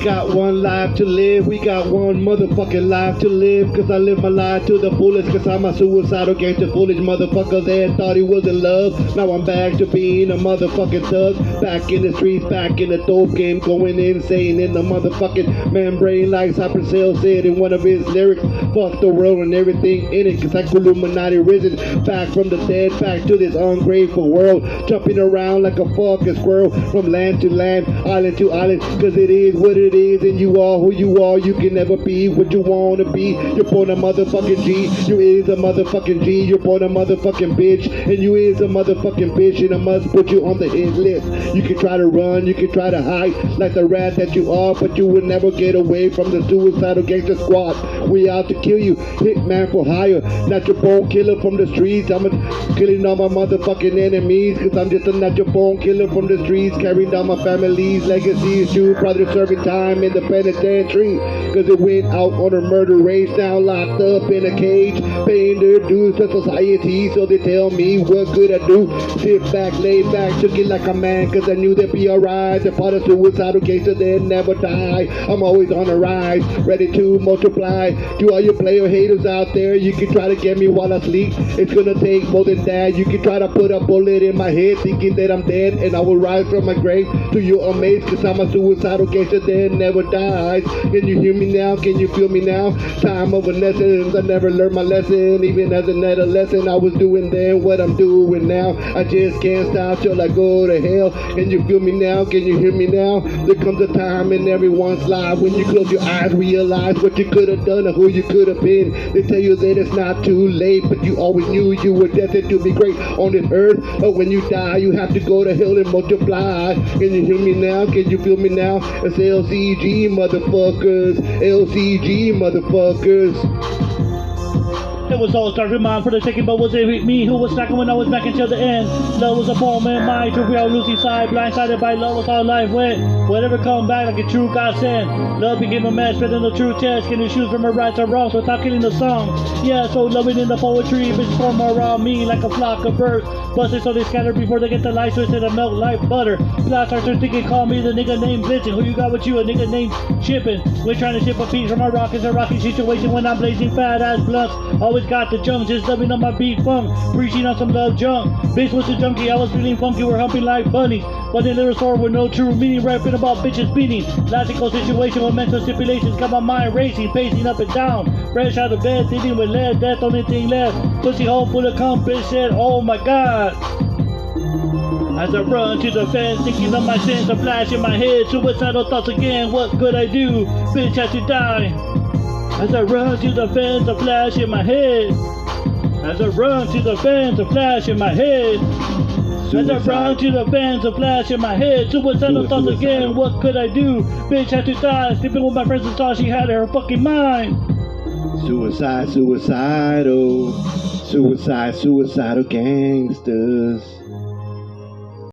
got one life to live, we got one motherfucking life to live. Cause I live my life to the fullest, cause I'm a suicidal gangster, foolish motherfucker that thought he was in love. Now I'm back to being a motherfucking thug. Back in the streets, back in the dope game, going insane in the motherfucking membrane. Like Cypress said in one of his lyrics, fuck the world and everything in it. Cause like Illuminati risen back from the dead, back to this ungrateful world. Jumping around like a fucking squirrel from land to land, island to island. Cause it is what it is, and you are who you are. You can never be what you wanna be. You're born a motherfucking G. You is a motherfucking G. You're born a motherfucking bitch. And you is a motherfucking bitch. And I must put you on the hit list. You can try to run, you can try to hide like the rat that you are, but you will never get away from the suicidal gangster squad. We out to kill you, hitman for hire. Natural born killer from the streets. I'm killing all my motherfucking enemies. Cause I'm just a natural born killer from the streets, carrying down my family's legacies. True brother serving time in the penitentiary. Cause it went out on a murder race, now locked up in a cage, paying their dues to society. So they tell me what could I do? Sit back, lay back, took it like a man, cause I knew they'd be alright. If all the suicidal gangsters, they'd never die. I'm always on the rise, ready to multiply. To all you player haters out there, you can try to get me while I sleep. It's gonna take more than that. You can try to put a bullet in my head, thinking that I'm dead, and I will rise from my grave to your amaze. Cause I'm a suicidal gangster that never dies. Can you hear me now? Can you feel me now? Time of a lessons, I never learned my lesson. Even as an adolescent, I was doing then what I'm doing now. I just can't stop till I go to hell. Can you feel me now? Can you hear me now? There comes a time in everyone's life when you close your eyes, realize what you could have done or who you could have been. They tell you that it's not too late, but you always knew you were destined to be great on this earth. But when you die, you have to go to hell and multiply. Can you hear me now? Can you feel me now? It's LCG motherfuckers, LCG motherfuckers. It was all started mine for the taking, but was it me who was stacking when I was back until the end? Love was a poem in my trivial losing side, blindsided by love was how life went. Whatever come back like a true godsend. Love became a mess, spreading the true test. Can you choose from her rights or wrongs without killing the song? Yeah, so loving in the poetry, bitches form around me like a flock of birds. Busted so they scatter before they get the light twisted and melt like butter. Blast starts thinking, call me the nigga named Blitzing. Who you got with you? A nigga named Shipping. We're trying to ship a piece from my rock. It's a rocky situation when I'm blazing fat ass blunts. Always got the junk, just loving on my beat funk. Preaching on some love junk. Bitch was a junkie, I was feeling funky, we're humping like bunnies. But in little store with no true meaning, rapping about bitches beating. Logical situation with mental stipulations, got my mind racing, pacing up and down. Fresh out of bed, thinking with lead, death, only thing left. Pussy hole full of cum, bitch said, oh my god. As I run to the fence, thinking of my sins, a flash in my head, suicidal thoughts again, what could I do? Bitch had to die. As I run to the fence, a flash in my head. As I run to the fence, a flash in my head. As I run to the fence, a flash in my head. Suicidal thoughts again, what could I do? Bitch had to die, sleeping with my friends and saw she had her fucking mind. Suicidal, suicidal gangsters.